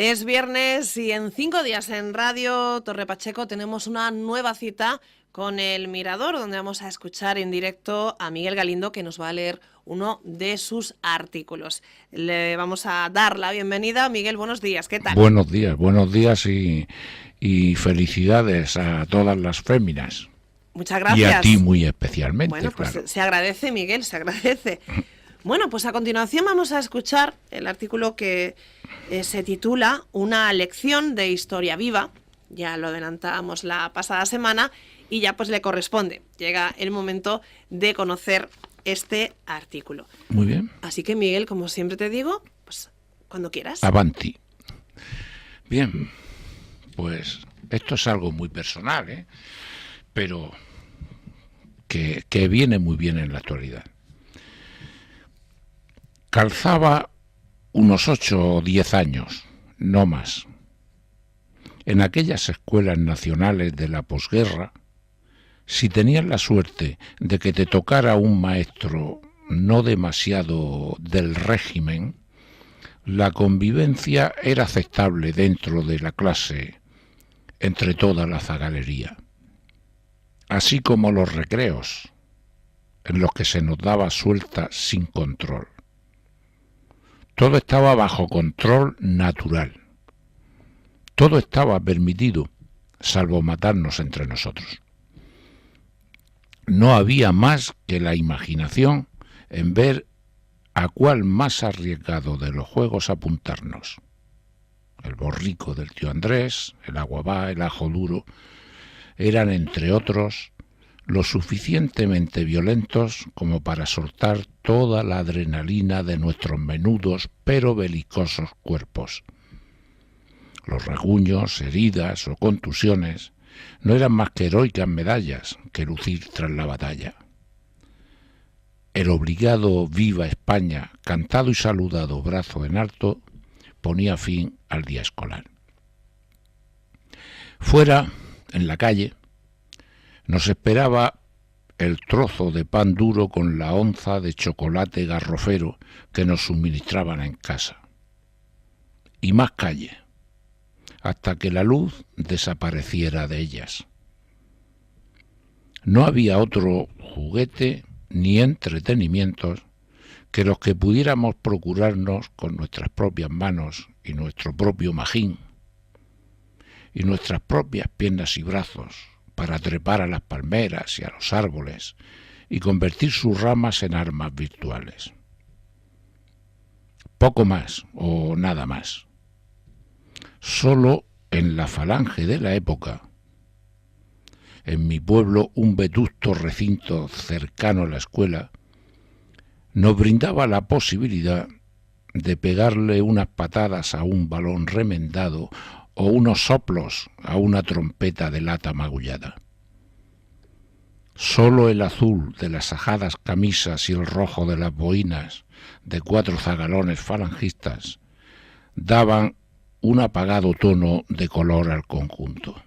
Es viernes y en 5 días en Radio Torre Pacheco tenemos una nueva cita con El Mirador, donde vamos a escuchar en directo a Miguel Galindo, que nos va a leer uno de sus artículos. Le vamos a dar la bienvenida. Miguel, buenos días, ¿qué tal? Buenos días y felicidades a todas las féminas. Muchas Y a ti gracias. muy especialmente, Bueno, pues claro. se agradece, Miguel, se agradece. Bueno, pues a continuación vamos a escuchar el artículo que se titula Una lección de historia viva. Ya lo adelantábamos la pasada semana y ya pues le corresponde. Llega el momento de conocer este artículo. Muy bien. Así que, Miguel, como siempre te digo, pues cuando quieras. Avanti. Bien, pues esto es algo muy personal, pero que viene muy bien en la actualidad. Calzaba unos 8 o 10 años, no más. En aquellas escuelas nacionales de la posguerra, si tenías la suerte de que te tocara un maestro no demasiado del régimen, la convivencia era aceptable dentro de la clase entre toda la zagalería, así como los recreos, en los que se nos daba suelta sin control. Todo estaba bajo control natural. Todo estaba permitido, salvo matarnos entre nosotros. No había más que la imaginación en ver a cuál más arriesgado de los juegos apuntarnos. El borrico del tío Andrés, el aguabá, el ajo duro, eran, entre otros, lo suficientemente violentos como para soltar toda la adrenalina de nuestros menudos pero belicosos cuerpos. Los rasguños, heridas o contusiones no eran más que heroicas medallas que lucir tras la batalla. El obligado Viva España, cantado y saludado brazo en alto, ponía fin al día escolar. Fuera, en la calle, nos esperaba el trozo de pan duro con la onza de chocolate garrofero que nos suministraban en casa. Y más calle, hasta que la luz desapareciera de ellas. No había otro juguete ni entretenimientos que los que pudiéramos procurarnos con nuestras propias manos y nuestro propio magín y nuestras propias piernas y brazos para trepar a las palmeras y a los árboles y convertir sus ramas en armas virtuales. Poco más o nada más. Solo en la falange de la época, en mi pueblo, un vetusto recinto cercano a la escuela, nos brindaba la posibilidad de pegarle unas patadas a un balón remendado o unos soplos a una trompeta de lata magullada. Solo el azul de las ajadas camisas y el rojo de las boinas de 4 zagalones falangistas daban un apagado tono de color al conjunto.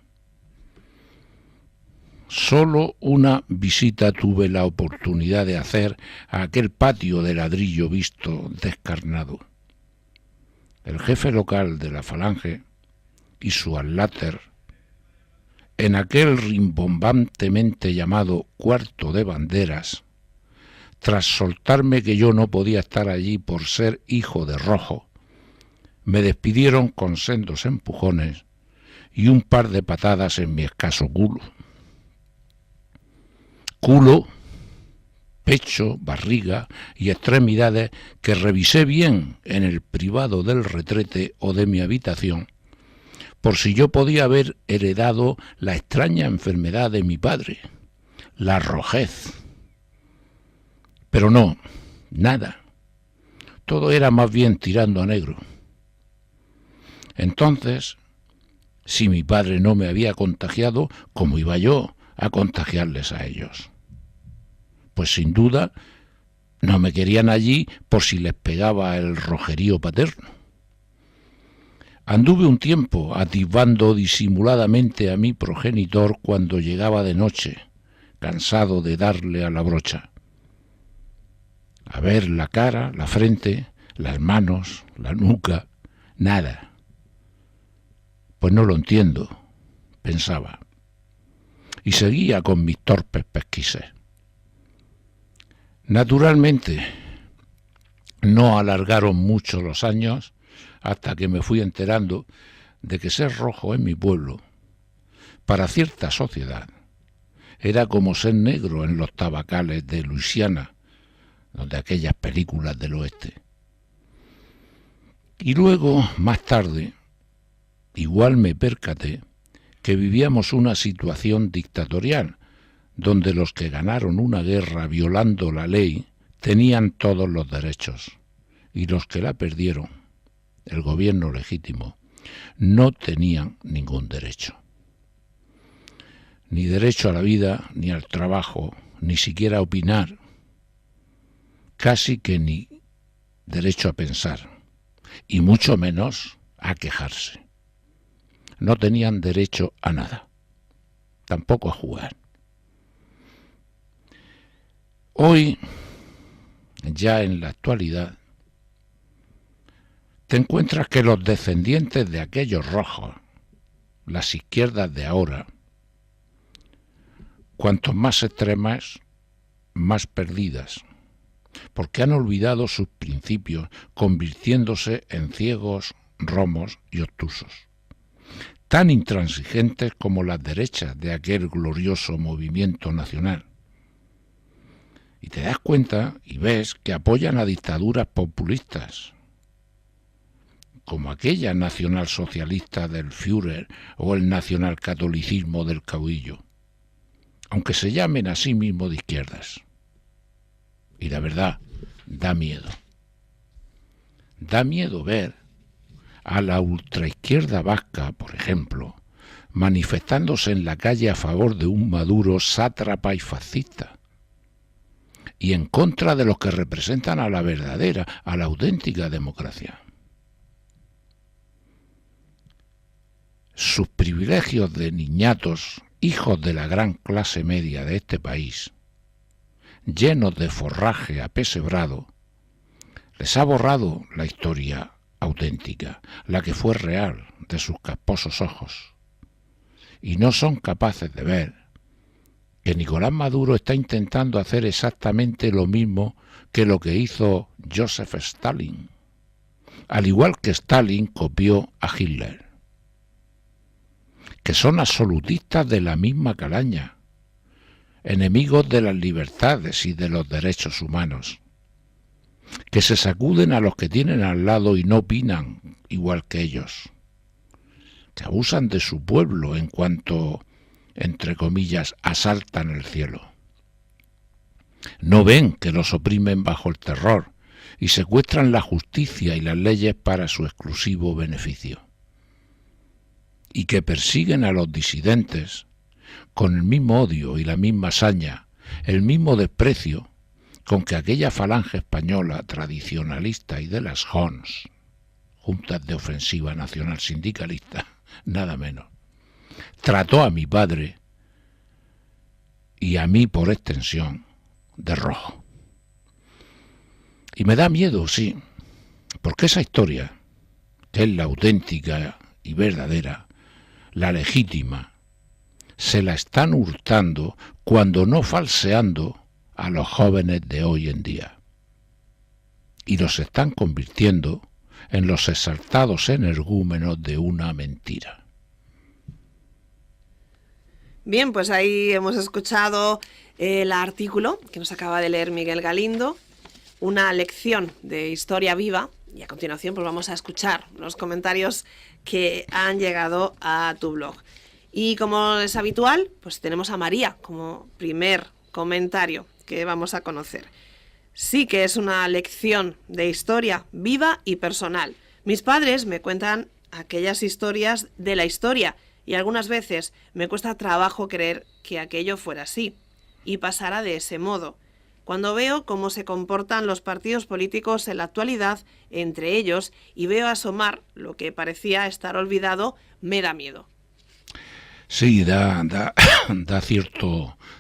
Solo una visita tuve la oportunidad de hacer a aquel patio de ladrillo visto descarnado. El jefe local de la falange y su adláter, en aquel rimbombantemente llamado cuarto de banderas, tras soltarme que yo no podía estar allí por ser hijo de rojo, me despidieron con sendos empujones y un par de patadas en mi escaso culo. Culo, pecho, barriga y extremidades que revisé bien en el privado del retrete o de mi habitación, por si yo podía haber heredado la extraña enfermedad de mi padre, la rojez. Pero no, nada. Todo era más bien tirando a negro. Entonces, si mi padre no me había contagiado, ¿cómo iba yo a contagiarles a ellos? Pues sin duda no me querían allí por si les pegaba el rojerío paterno. Anduve un tiempo atisbando disimuladamente a mi progenitor cuando llegaba de noche, cansado de darle a la brocha. A ver la cara, la frente, las manos, la nuca, nada. Pues no lo entiendo, pensaba, y seguía con mis torpes pesquises. Naturalmente, no alargaron mucho los años hasta que me fui enterando de que ser rojo en mi pueblo, para cierta sociedad, era como ser negro en los tabacales de Luisiana, donde aquellas películas del oeste. Y luego, más tarde, igual me percaté que vivíamos una situación dictatorial, donde los que ganaron una guerra violando la ley tenían todos los derechos, y los que la perdieron, el gobierno legítimo, no tenían ningún derecho. Ni derecho a la vida, ni al trabajo, ni siquiera a opinar, casi que ni derecho a pensar, y mucho menos a quejarse. No tenían derecho a nada, tampoco a jugar. Hoy, ya en la actualidad, te encuentras que los descendientes de aquellos rojos, las izquierdas de ahora, cuantos más extremas, más perdidas, porque han olvidado sus principios, convirtiéndose en ciegos, romos y obtusos, tan intransigentes como las derechas de aquel glorioso movimiento nacional. Y te das cuenta y ves que apoyan a dictaduras populistas, como aquella nacionalsocialista del Führer o el nacionalcatolicismo del caudillo, aunque se llamen a sí mismos de izquierdas. Y la verdad, da miedo. Da miedo ver a la ultraizquierda vasca, por ejemplo, manifestándose en la calle a favor de un Maduro sátrapa y fascista, y en contra de los que representan a la verdadera, a la auténtica democracia. Sus privilegios de niñatos, hijos de la gran clase media de este país, llenos de forraje apesebrado, les ha borrado la historia auténtica, la que fue real, de sus casposos ojos, y no son capaces de ver que Nicolás Maduro está intentando hacer exactamente lo mismo que lo que hizo Joseph Stalin, al igual que Stalin copió a Hitler, que son absolutistas de la misma calaña, enemigos de las libertades y de los derechos humanos, que se sacuden a los que tienen al lado y no opinan igual que ellos, que abusan de su pueblo en cuanto, entre comillas, asaltan el cielo. No ven que los oprimen bajo el terror y secuestran la justicia y las leyes para su exclusivo beneficio, y que persiguen a los disidentes con el mismo odio y la misma saña, el mismo desprecio con que aquella falange española tradicionalista y de las JONS, Juntas de Ofensiva Nacional Sindicalista, nada menos, trató a mi padre y a mí por extensión de rojo. Y me da miedo, sí, porque esa historia, que es la auténtica y verdadera, la legítima, se la están hurtando, cuando no falseando, a los jóvenes de hoy en día. Y los están convirtiendo en los exaltados energúmenos de una mentira. Bien, pues ahí hemos escuchado el artículo que nos acaba de leer Miguel Galindo, una lección de historia viva, y a continuación pues vamos a escuchar los comentarios que han llegado a tu blog. Y como es habitual, pues tenemos a María como primer comentario que vamos a conocer. Sí que es una lección de historia viva y personal. Mis padres me cuentan aquellas historias de la historia y algunas veces me cuesta trabajo creer que aquello fuera así y pasara de ese modo. Cuando veo cómo se comportan los partidos políticos en la actualidad entre ellos y veo asomar lo que parecía estar olvidado, me da miedo. Sí, da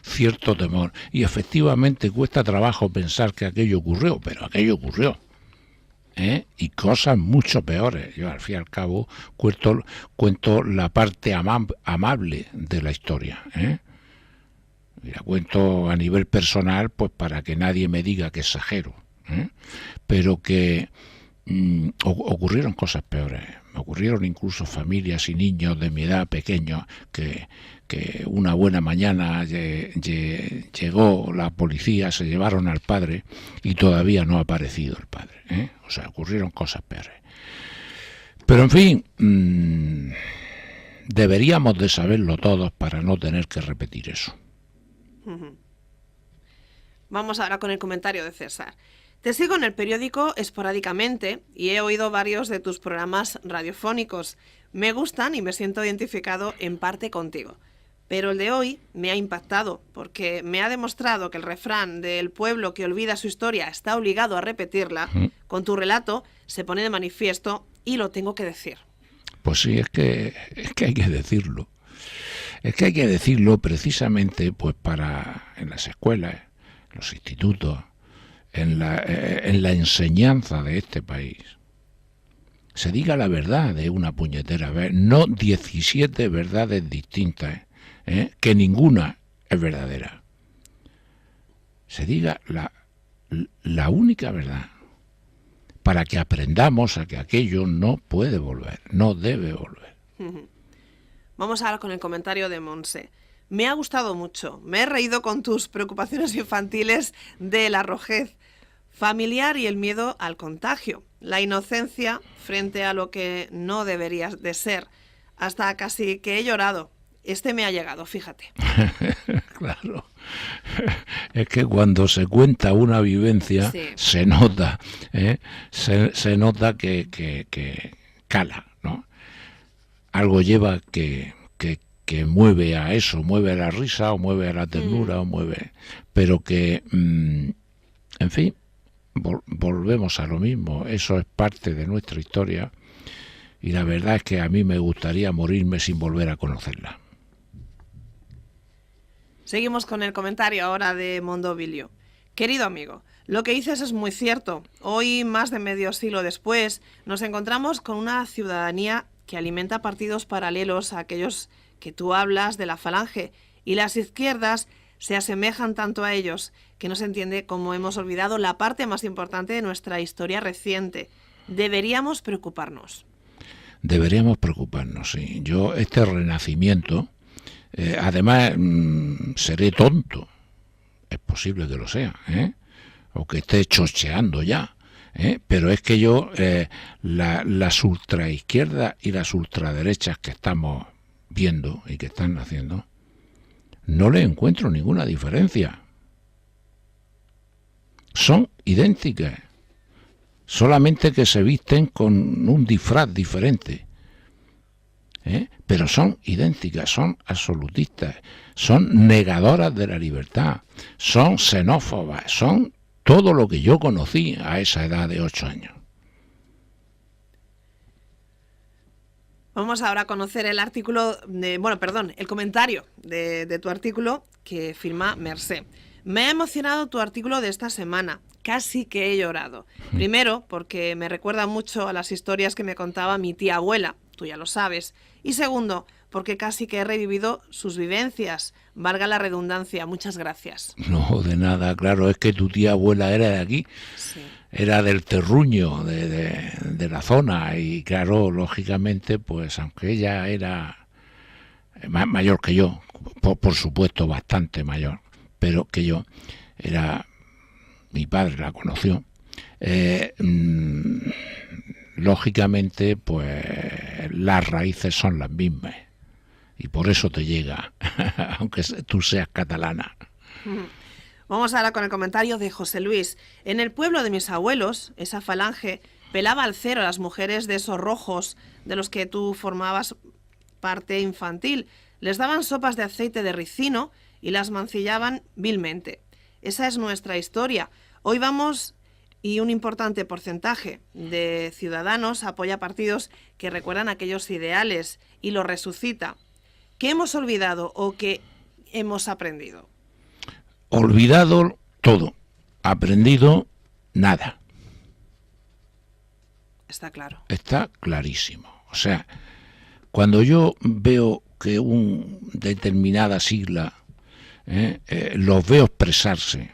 cierto temor. Y efectivamente cuesta trabajo pensar que aquello ocurrió, pero aquello ocurrió. y cosas mucho peores. Yo al fin y al cabo cuento la parte amable de la historia, y la cuento a nivel personal, pues para que nadie me diga que exagero, pero que ocurrieron cosas peores. Me ocurrieron incluso familias y niños de mi edad pequeños que una buena mañana llegó la policía, se llevaron al padre y todavía no ha aparecido el padre, O sea, ocurrieron cosas peores. Pero en fin, deberíamos de saberlo todos para no tener que repetir eso. Vamos ahora con el comentario de César. Te sigo en el periódico esporádicamente y he oído varios de tus programas radiofónicos. Me gustan y me siento identificado en parte contigo. Pero el de hoy me ha impactado porque me ha demostrado que el refrán del pueblo que olvida su historia está obligado a repetirla. Con tu relato se pone de manifiesto y lo tengo que decir. Pues sí, es que hay que decirlo. Es que hay que decirlo precisamente pues para en las escuelas, en los institutos, en la enseñanza de este país. Se diga la verdad de una puñetera vez, no 17 verdades distintas, que ninguna es verdadera. Se diga la única verdad, para que aprendamos a que aquello no puede volver, no debe volver. Vamos ahora con el comentario de Monse. Me ha gustado mucho, me he reído con tus preocupaciones infantiles de la arrojez familiar y el miedo al contagio, la inocencia frente a lo que no debería de ser, hasta casi que he llorado. Este me ha llegado, fíjate. Claro, es que cuando se cuenta una vivencia, sí, se nota, se nota que cala, ¿no? Algo lleva que mueve a eso, mueve a la risa o mueve a la ternura o mueve, pero que, en fin, volvemos a lo mismo. Eso es parte de nuestra historia y la verdad es que a mí me gustaría morirme sin volver a conocerla. Seguimos con el comentario ahora de Mondovilio. Querido amigo, lo que dices es muy cierto. Hoy, más de medio siglo después, nos encontramos con una ciudadanía que alimenta partidos paralelos a aquellos que tú hablas de la Falange, y las izquierdas se asemejan tanto a ellos que no se entiende cómo hemos olvidado la parte más importante de nuestra historia reciente. Deberíamos preocuparnos. Deberíamos preocuparnos, sí. Yo, este renacimiento, además, seré tonto, es posible que lo sea, o que esté chocheando ya, pero es que yo, las ultraizquierdas y las ultraderechas que estamos viendo y que están haciendo, no le encuentro ninguna diferencia. Son idénticas, solamente que se visten con un disfraz diferente. Pero son idénticas, son absolutistas, son negadoras de la libertad, son xenófobas, son todo lo que yo conocí a esa edad de 8 años. Vamos ahora a conocer el artículo, el comentario de tu artículo que firma Mercé. Me ha emocionado tu artículo de esta semana, casi que he llorado. Primero, porque me recuerda mucho a las historias que me contaba mi tía abuela, tú ya lo sabes. Y segundo, porque casi que he revivido sus vivencias. Valga la redundancia, muchas gracias. No, de nada, claro, es que tu tía abuela era de aquí. Sí. Era del terruño, de la zona, y claro, lógicamente, pues aunque ella era mayor que yo, por supuesto bastante mayor, pero que yo, mi padre la conoció, lógicamente, pues las raíces son las mismas, y por eso te llega, aunque tú seas catalana. Vamos ahora con el comentario de José Luis. En el pueblo de mis abuelos, esa falange pelaba al cero a las mujeres de esos rojos de los que tú formabas parte infantil. Les daban sopas de aceite de ricino y las mancillaban vilmente. Esa es nuestra historia. Hoy vamos y un importante porcentaje de ciudadanos apoya partidos que recuerdan aquellos ideales y los resucita. ¿Qué hemos olvidado o qué hemos aprendido? Olvidado todo, aprendido nada. Está claro. Está clarísimo. O sea, cuando yo veo que una determinada sigla los veo expresarse,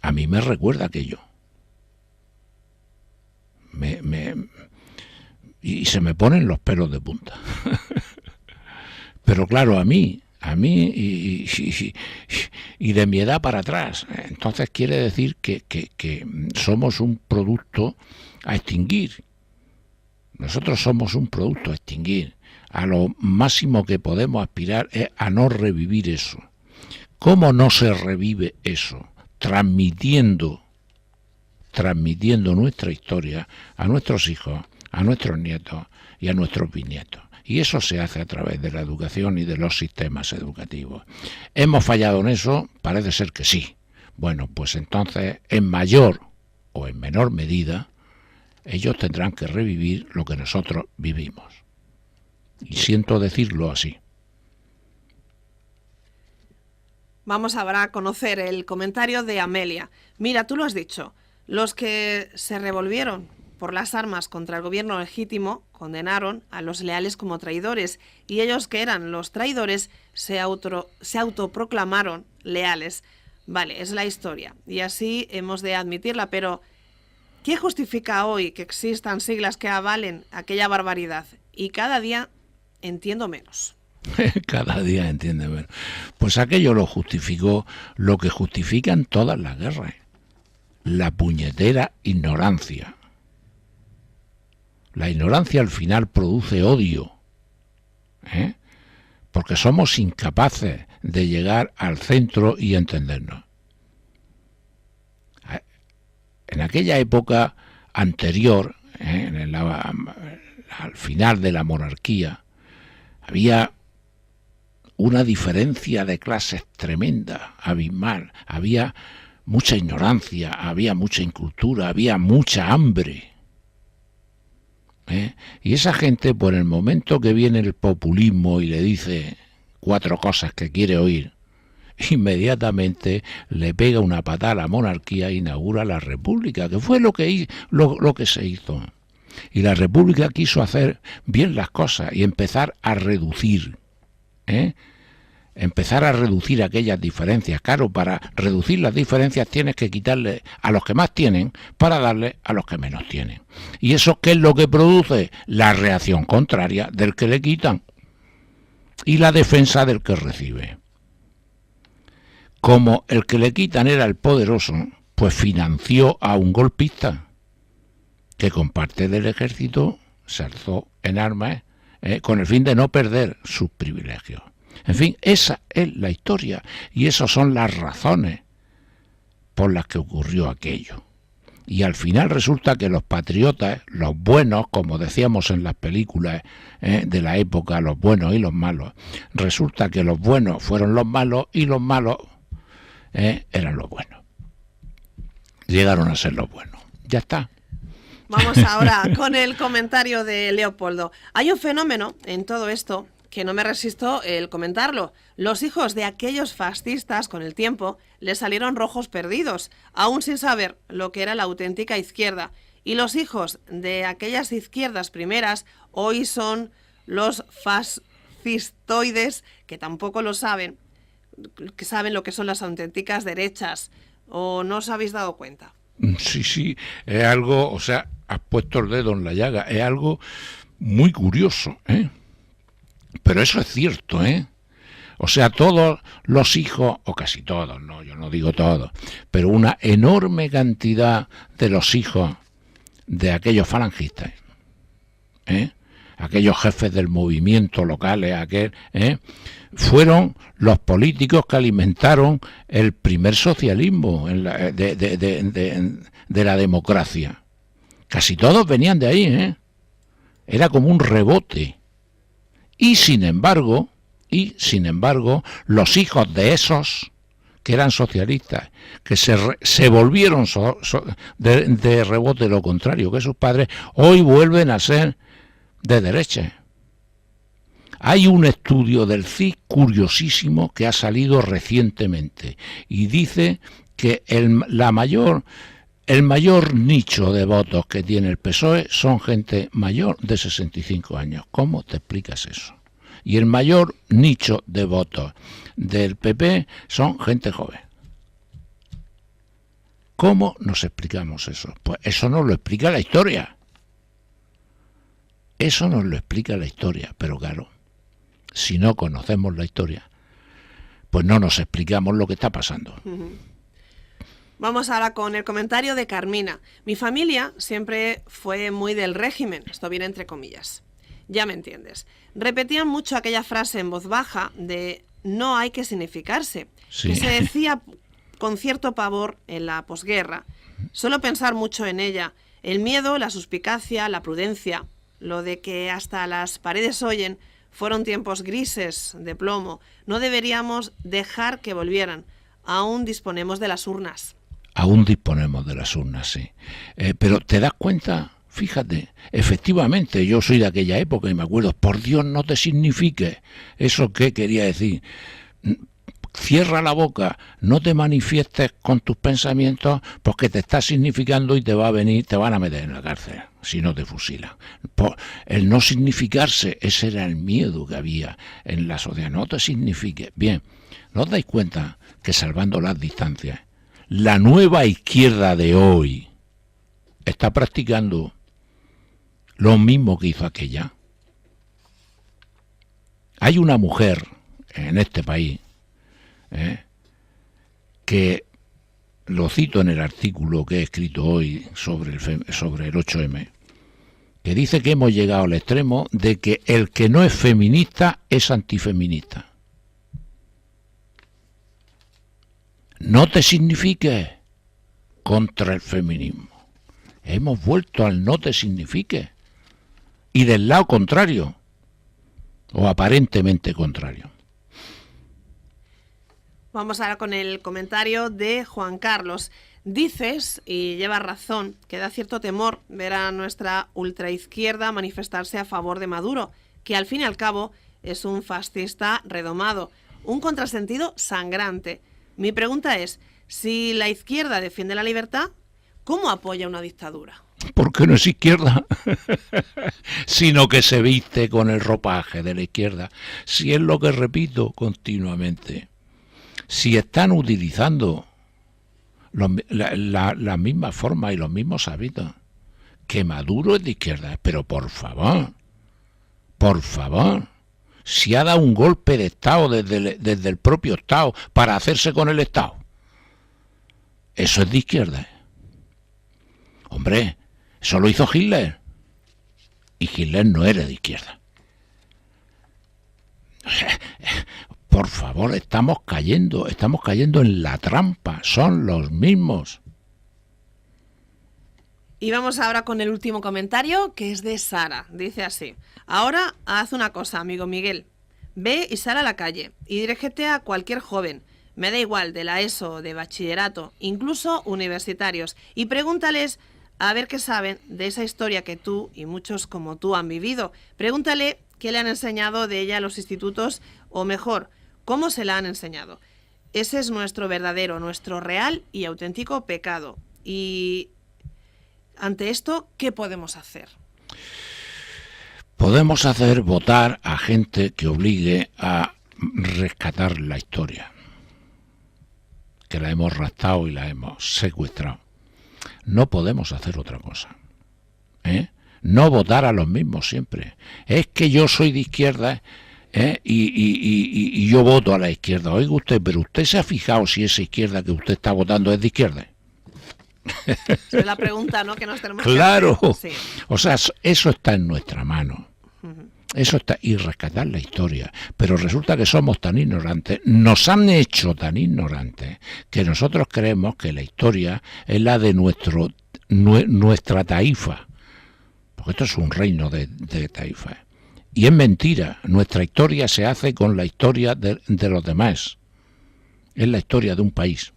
a mí me recuerda aquello. Y se me ponen los pelos de punta. Pero claro, a mí y de mi edad para atrás. Entonces quiere decir que somos un producto a extinguir. Nosotros somos un producto a extinguir. A lo máximo que podemos aspirar es a no revivir eso. ¿Cómo no se revive eso? Transmitiendo nuestra historia a nuestros hijos, a nuestros nietos y a nuestros bisnietos. Y eso se hace a través de la educación y de los sistemas educativos. ¿Hemos fallado en eso? Parece ser que sí. Bueno, pues entonces, en mayor o en menor medida, ellos tendrán que revivir lo que nosotros vivimos. Y siento decirlo así. Vamos ahora a conocer el comentario de Amelia. Mira, tú lo has dicho, los que se revolvieron por las armas contra el gobierno legítimo condenaron a los leales como traidores, y ellos que eran los traidores se autoproclamaron leales. Vale, es la historia y así hemos de admitirla, pero ¿qué justifica hoy que existan siglas que avalen aquella barbaridad? Y cada día entiendo menos. Cada día entiende menos. Pues aquello lo justificó lo que justifican todas las guerras: la puñetera ignorancia. La ignorancia al final produce odio, porque somos incapaces de llegar al centro y entendernos. En aquella época anterior, al final de la monarquía, había una diferencia de clases tremenda, abismal. Había mucha ignorancia, había mucha incultura, había mucha hambre. Y esa gente, por el momento que viene el populismo y le dice 4 cosas que quiere oír, inmediatamente le pega una patada a la monarquía e inaugura la república, que fue lo que se hizo. Y la república quiso hacer bien las cosas y empezar a reducir, empezar a reducir aquellas diferencias. Claro, para reducir las diferencias tienes que quitarle a los que más tienen para darle a los que menos tienen. ¿Y eso qué es lo que produce? La reacción contraria del que le quitan y la defensa del que recibe. Como el que le quitan era el poderoso, pues financió a un golpista que con parte del ejército se alzó en armas con el fin de no perder sus privilegios. En fin, esa es la historia y esas son las razones por las que ocurrió aquello. Y al final resulta que los patriotas, los buenos, como decíamos en las películas de la época, los buenos y los malos, resulta que los buenos fueron los malos y los malos eran los buenos. Llegaron a ser los buenos. Ya está. Vamos ahora con el comentario de Leopoldo. Hay un fenómeno en todo esto que no me resisto el comentarlo. Los hijos de aquellos fascistas, con el tiempo, les salieron rojos perdidos, aún sin saber lo que era la auténtica izquierda. Y los hijos de aquellas izquierdas primeras hoy son los fascistoides, que tampoco lo saben, que saben lo que son las auténticas derechas. ¿O no os habéis dado cuenta? Sí, es algo, o sea, has puesto el dedo en la llaga, es algo muy curioso, Pero eso es cierto, O sea, todos los hijos, o casi todos, no, yo no digo todos, pero una enorme cantidad de los hijos de aquellos falangistas, aquellos jefes del movimiento locales, fueron los políticos que alimentaron el primer socialismo de la democracia. Casi todos venían de ahí, Era como un rebote. Y sin embargo, los hijos de esos que eran socialistas, que se volvieron de rebote lo contrario que sus padres, hoy vuelven a ser de derecha. Hay un estudio del CIS curiosísimo que ha salido recientemente y dice que la mayor el mayor nicho de votos que tiene el PSOE son gente mayor de 65 años. ¿Cómo te explicas eso? Y el mayor nicho de votos del PP son gente joven. ¿Cómo nos explicamos eso? Pues eso nos lo explica la historia. Eso nos lo explica la historia, pero claro, si no conocemos la historia, pues no nos explicamos lo que está pasando. Vamos ahora con el comentario de Carmina. Mi familia siempre fue muy del régimen, esto viene entre comillas. Ya me entiendes. Repetían mucho aquella frase en voz baja de no hay que significarse, Sí. que se decía con cierto pavor en la posguerra. Solo pensar mucho en ella, el miedo, la suspicacia, la prudencia, lo de que hasta las paredes oyen, fueron tiempos grises, de plomo. No deberíamos dejar que volvieran. Aún disponemos de las urnas. Aún disponemos de las urnas, sí. Pero te das cuenta, fíjate, efectivamente yo soy de aquella época y me acuerdo, por Dios no te signifique. ¿Eso qué quería decir? Cierra la boca, no te manifiestes con tus pensamientos porque te está significando y te van a meter en la cárcel si no te fusilan. El no significarse, ese era el miedo que había en la sociedad. No te signifique. Bien, ¿no os dais cuenta que salvando las distancias, la nueva izquierda de hoy está practicando lo mismo que hizo aquella? Hay una mujer en este país que lo cito en el artículo que he escrito hoy sobre el 8M, que dice que hemos llegado al extremo de que el que no es feminista es antifeminista. No te signifique contra el feminismo. Hemos vuelto al no te signifique. Y del lado contrario, o aparentemente contrario. Vamos ahora con el comentario de Juan Carlos. Dices, y llevas razón, que da cierto temor ver a nuestra ultraizquierda manifestarse a favor de Maduro, que al fin y al cabo es un fascista redomado, un contrasentido sangrante. Mi pregunta es, si la izquierda defiende la libertad, ¿cómo apoya una dictadura? Porque no es izquierda, sino que se viste con el ropaje de la izquierda. Si es lo que repito continuamente. Si están utilizando la misma forma y los mismos hábitos, que Maduro es de izquierda, pero por favor, si ha dado un golpe de Estado desde el propio Estado para hacerse con el Estado, eso es de izquierda. Hombre, eso lo hizo Hitler, y Hitler no era de izquierda. Por favor, estamos cayendo en la trampa, son los mismos. Y vamos ahora con el último comentario, que es de Sara. Dice así: ahora haz una cosa, amigo Miguel. Ve y sal a la calle y dirígete a cualquier joven, me da igual, de la ESO, de bachillerato, incluso universitarios, y pregúntales a ver qué saben de esa historia que tú y muchos como tú han vivido. Pregúntale qué le han enseñado de ella los institutos, o mejor, cómo se la han enseñado. Ese es nuestro verdadero, nuestro real y auténtico pecado. Y ante esto, ¿qué podemos hacer? Podemos hacer votar a gente que obligue a rescatar la historia, que la hemos raptado y la hemos secuestrado. No podemos hacer otra cosa. No votar a los mismos siempre. Es que yo soy de izquierda y yo voto a la izquierda. Oiga usted, pero usted se ha fijado si esa izquierda que usted está votando es de izquierda. Esa es la pregunta, ¿no?, que nos tenemos claro. que hacer. Sí. O sea, eso está en nuestra mano. Eso está, y rescatar la historia. Pero resulta que somos tan ignorantes, nos han hecho tan ignorantes, que nosotros creemos que la historia es la de nuestra taifa. Porque esto es un reino de taifas. Y es mentira, nuestra historia se hace con la historia de los demás. Es la historia de un país,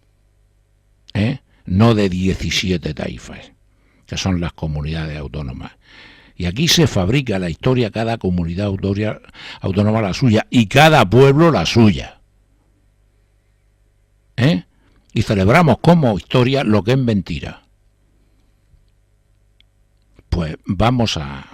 no de 17 taifas, que son las comunidades autónomas. Y aquí se fabrica la historia, cada comunidad autónoma la suya, y cada pueblo la suya. Y celebramos como historia lo que es mentira. pues vamos a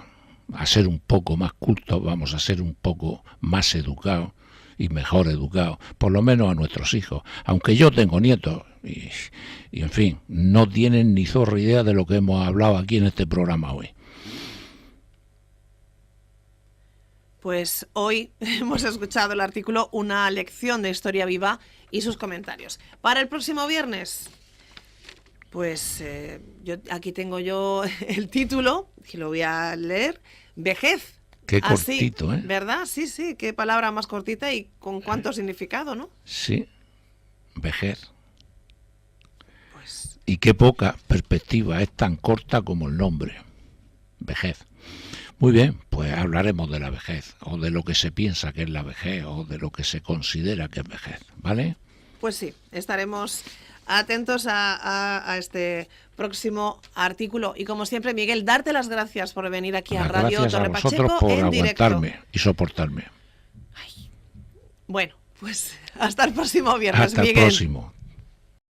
ser un poco más cultos, vamos a ser un poco más educados y mejor educados, por lo menos a nuestros hijos. Aunque yo tengo nietos y en fin, no tienen ni zorra idea de lo que hemos hablado aquí en este programa hoy. Pues hoy hemos escuchado el artículo Una lección de historia viva y sus comentarios. Para el próximo viernes, pues aquí tengo yo el título, y lo voy a leer, Vejez. Qué cortito, ¿eh? ¿Verdad? Sí, sí, qué palabra más cortita y con cuánto significado, ¿no? Sí, vejez. Pues... Y qué poca perspectiva, es tan corta como el nombre, vejez. Muy bien, pues hablaremos de la vejez, o de lo que se piensa que es la vejez, o de lo que se considera que es vejez, ¿vale? Pues sí, estaremos atentos a este próximo artículo. Y como siempre, Miguel, darte las gracias por venir aquí a Radio Torre Pacheco por en directo. aguantarme y soportarme. Ay. Bueno, pues hasta el próximo viernes, hasta Miguel. El próximo.